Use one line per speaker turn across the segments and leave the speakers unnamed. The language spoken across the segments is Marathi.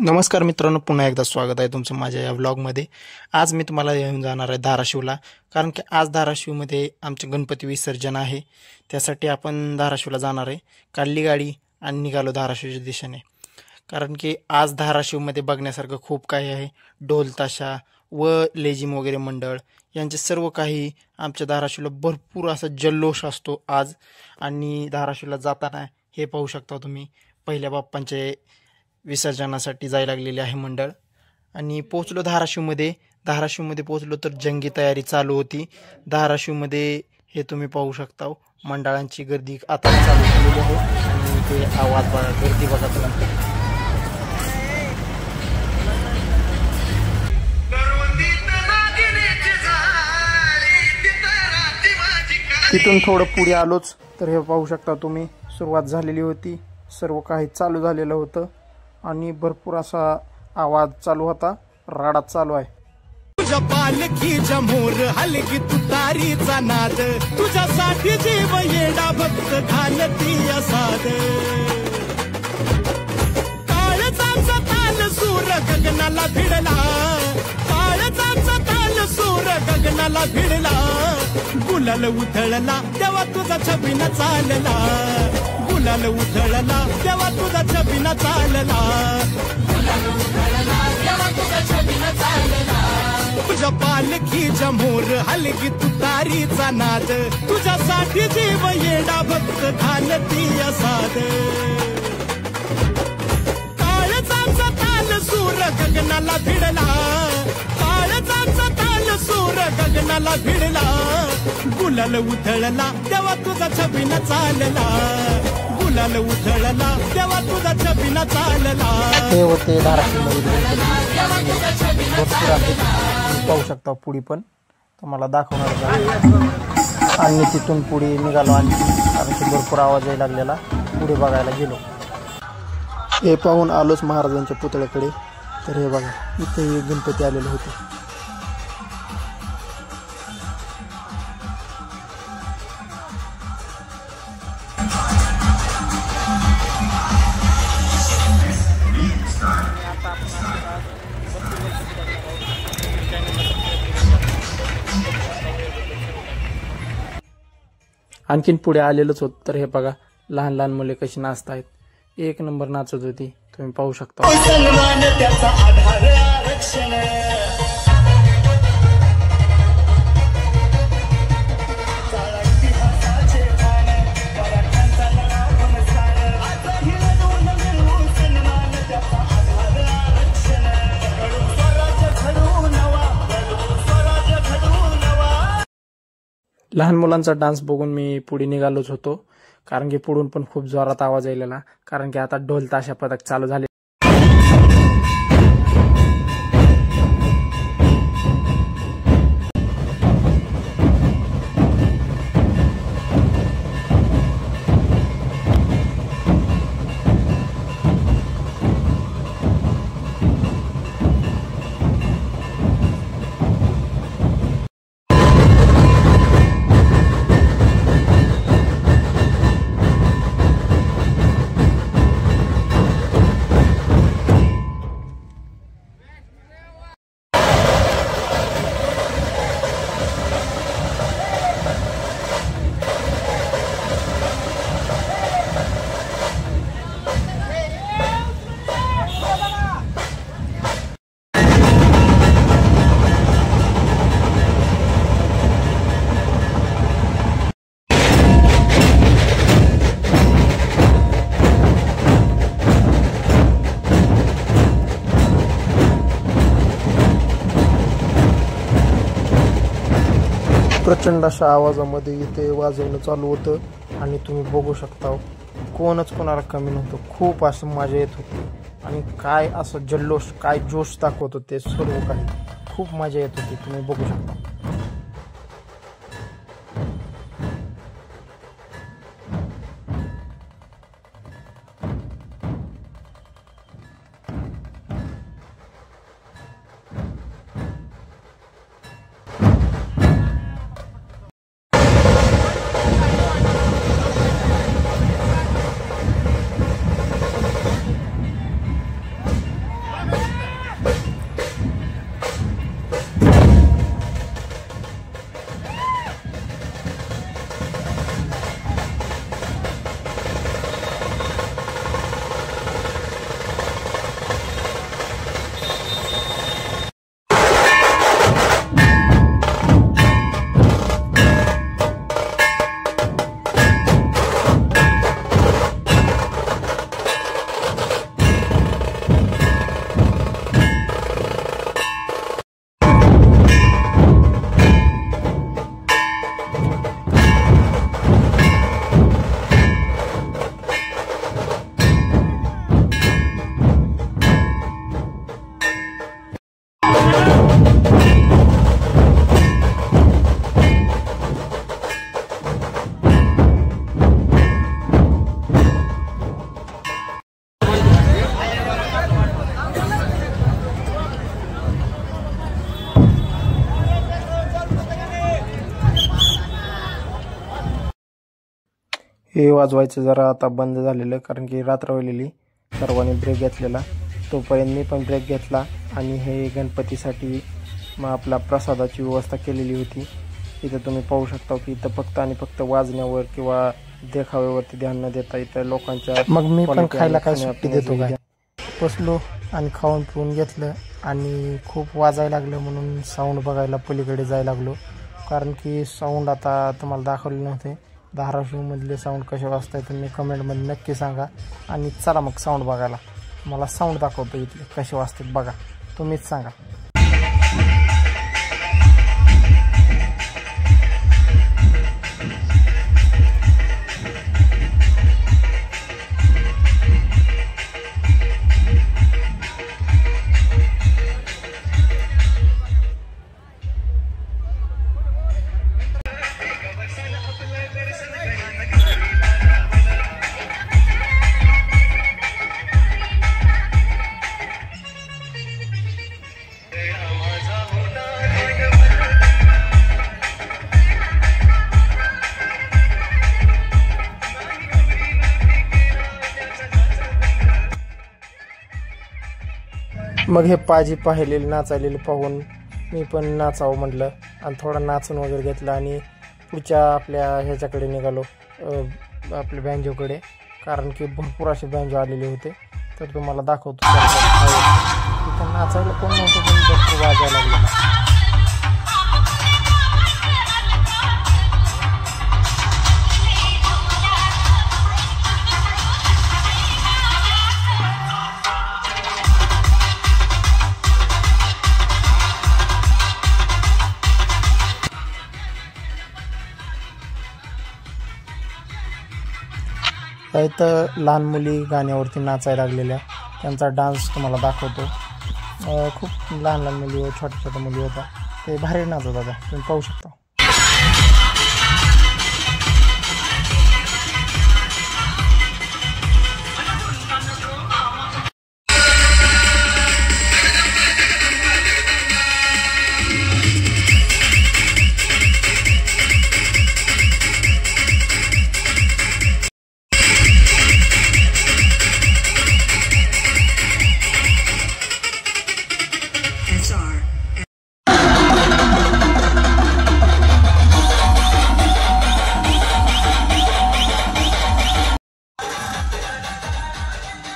नमस्कार मित्रांनो, पुन्हा एकदा स्वागत आहे तुमचं माझ्या या व्लॉगमध्ये। आज मी तुम्हाला घेऊन जाणार आहे धाराशिवला, कारण की आज धाराशिवमध्ये आमचे गणपती विसर्जन आहे। त्यासाठी आपण धाराशिवला जाणार आहे। काढली गाडी आणि निघालो धाराशिवच्या दिशेने, कारण की आज धाराशिवमध्ये बघण्यासारखं खूप काही आहे। ढोल ताशा व लेझिम वगैरे मंडळ यांचे सर्व काही आमच्या धाराशिवला भरपूर असा जल्लोष असतो आज। आणि धाराशिवला जाताना हे पाहू शकता तुम्ही, पहिल्या बाप्पांचे विसर्जनासाठी जायला लागलेले आहे मंडळ। आणि पोहोचलो धाराशिवमध्ये पोहोचलो तर जंगी तयारी चालू होती धाराशिवमध्ये। हे तुम्ही पाहू शकता, मंडळांची गर्दी आता चालू झालेली आहे। आणि ते आवाज बघा, गर्दी बघा तुम्ही। तिथून थोडं पुढे आलोच तर हे पाहू शकता तुम्ही, सुरुवात झालेली होती, सर्व काही चालू झालेलं होतं आणि भरपूर असा आवाज चालू होता, राडा चालू आहे।
तुझ्या पालखीच्या मोर हलकी तुतारीचा नाद, तुझ्यासाठी जीव येडा भक्त घालती असाद। काळजाचा ताल सूर गगनाला भिडला, काळजाचा ताल सूर गगनाला भिडला। गुलाल उधळला तेव्हा तुझा छबिना चालला, गुलाल उधळला तेव्हा तुझा छबिना चालला, गुलाल उधळला तेव्हा तुझा छबिना चालला। तुझ्या पालखीच्या मोर हलकी तुतारीचा नाद, तुझ्यासाठी जीव येडा भक्त घालती असाद। काळजाचा ताल सूर गगनाला भिडला, काळजाचा ताल सूर गगनाला भिडला। गुलाल उधळला तेव्हा तुझा छबिना चालला, गुलाल उधळला तेव्हा तुझा छबिना चालला।
हे होते धाराशिवमध्ये पाहू शकता। पुढे पण तुम्हाला दाखवणार आहे। आणि तिथून पुढे निघालो आणि भरपूर आवाज यायला लागलेला, पुढे बघायला गेलो। हे पाहून आलोच महाराजांच्या पुतळ्याकडे। तर हे बघा, इथे गणपती आलेले होते। आणखीन पुढे आलेलोच होत तर हे बघा, लहान लहान मुले कशी नाचतायत, एक नंबर नाचत होती, तुम्ही पाहू शकता। लहान मुलांचा डान्स बघून मी पुढे निघालोच होतो, कारण की पुढून पण खूप जोरात आवाज यायलेला, कारण की आता ढोल ताशा पथक चालू झाले। प्रचंड अशा आवाजामध्ये इथे वाजवणं चालू होतं आणि तुम्ही बघू शकता, कोणच कोणाला कमी नव्हतं। खूप असं मजा येत होती आणि काय असं जल्लोष, काय जोश दाखवत होते सर्व काही, खूप मजा येत होती, तुम्ही बघू शकता। हे वाजवायचं जरा आता बंद झालेलं, कारण की रात्र व्हायलेली. सर्वांनी ब्रेक घेतलेला. तोपर्यंत मी पण ब्रेक घेतला आणि हे गणपतीसाठी मग आपला प्रसादाची व्यवस्था केलेली होती. इथं तुम्ही पाहू शकता की इथं फक्त आणि फक्त वाजण्यावर किंवा देखाव्यावरती ध्यान न देता इथं लोकांच्या मग मी पण खायला काय सुट्टी देतो काय, बसलो आणि खाऊन पिऊन घेतलं आणि खूप वाजायला लागलं म्हणून साऊंड बघायला पलीकडे जायला लागलो. कारण की साऊंड आता तुम्हाला दाखवले नव्हते. धाराशिवमधले साऊंड कसे वाजताय तुम्ही कमेंटमध्ये नक्की सांगा. आणि चला मग साऊंड बघायला. मला साऊंड दाखवतो इथले कसे वाजतात बघा, तुम्हीच सांगा. मग हे पाजी पाहिलेले नाचायलेले पाहून मी पण नाचावं म्हटलं आणि थोडा नाचून वगैरे घेतला आणि पुढच्या आपल्या ह्याच्याकडे निघालो, आपल्या बँजोकडे. कारण की भरपूर असे बँजो आलेले होते, तर तुम्हाला दाखवतो. तिथं नाचायला कोण नव्हतं पण भरपूर वाजायला लागलेला. इथं लहान मुली गाण्यावरती नाचायला लागलेल्या, त्यांचा डान्स तुम्हाला दाखवतो. खूप लहान लहान मुली, छोट्या छोट्या मुली होत्या, ते भारी नाचत होत्या, तुम्ही पाहू शकता.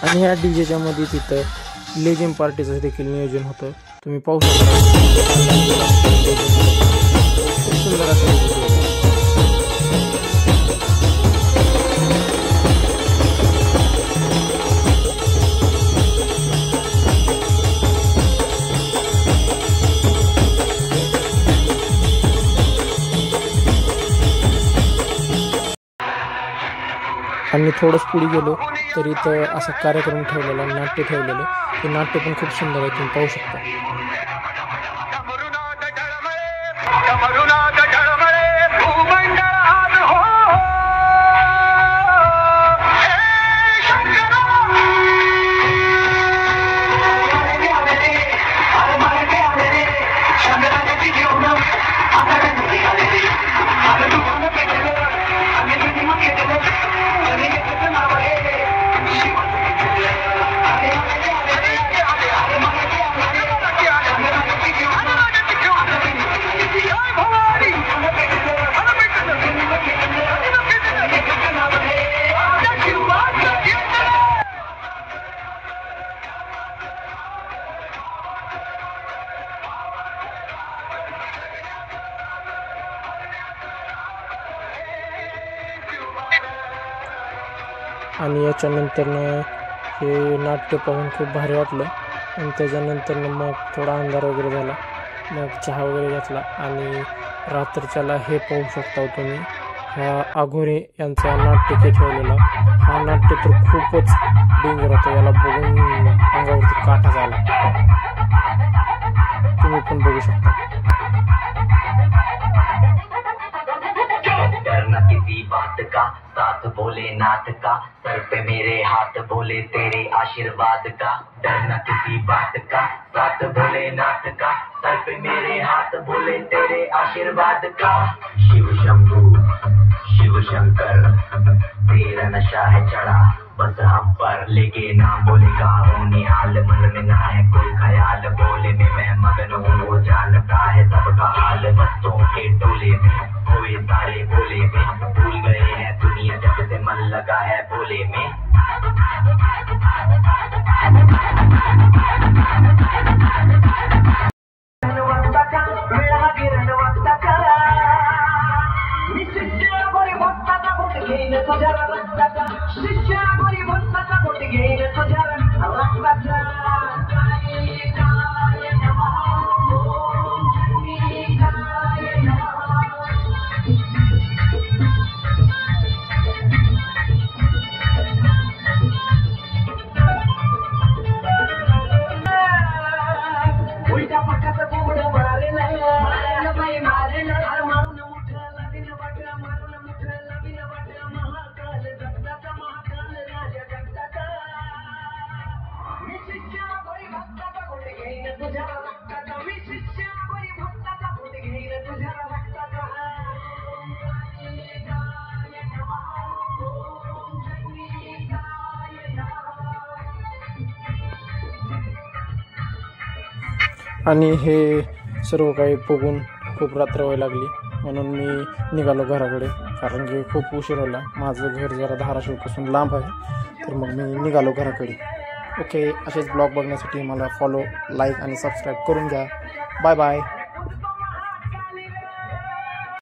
आणि ह्या डीजेच्या मध्ये तिथं लेझिम पार्टीचं देखील नियोजन होतं, तुम्ही पाहू शकता. खूप सुंदर असं आणि थोडंच पुढे गेलो तर इथं असा कार्यक्रम ठेवलेला, नाट्य ठेवलेलं. ते नाट्य पण खूप सुंदर आहे, तुम्ही पाहू शकता. आणि याच्यानंतरनं हे नाट्य पाहून खूप भारी वाटलं. आणि त्याच्यानंतरनं मग थोडा अंधार वगैरे झाला, मग चहा वगैरे घेतला. आणि रात्रीच्याला हे पाहू शकता तुम्ही, हा अघोरी यांचा नाट्य ठेवलेला. हा नाट्य तर खूपच डेंजर होता, याला बघून अंगावरती काटा झाला, तुम्ही पण बघू शकता.
किसी बात का साथ भोलेनाथ का, सर पे मेरे हाथ भोले तेरे आशीर्वाद का. डरना किसी बात का साथ भोलेनाथ का, सर पे मेरे हाथ भोले तेरे आशीर्वाद का. शिव शंभू शिव शिव शंकर, तेरा नशा है चढ़ा बस हम पर, लेके नाम बोलेगा हूँ निहाल, मन में ना है कोई ख्याल, बोले में मैं मगन हूँ, वो जानता है सबका हाल, बस्तों के टोले में कोई सारे बोले में, भूल गए हैं दुनिया जब से मन लगा है बोले में।
आणि हे सर्व काही बघून खूप रात्र व्हायला लागली, म्हणून मी निघालो घराकडे, कारण की खूप उशीर होला. माझं घर जरा धाराशिवपासून लांब आहे, तर मग मी निघालो घराकडे. ओके, असेच ब्लॉग बघण्यासाठी मला फॉलो, लाईक आणि सबस्क्राईब करून घ्या. Bye bye.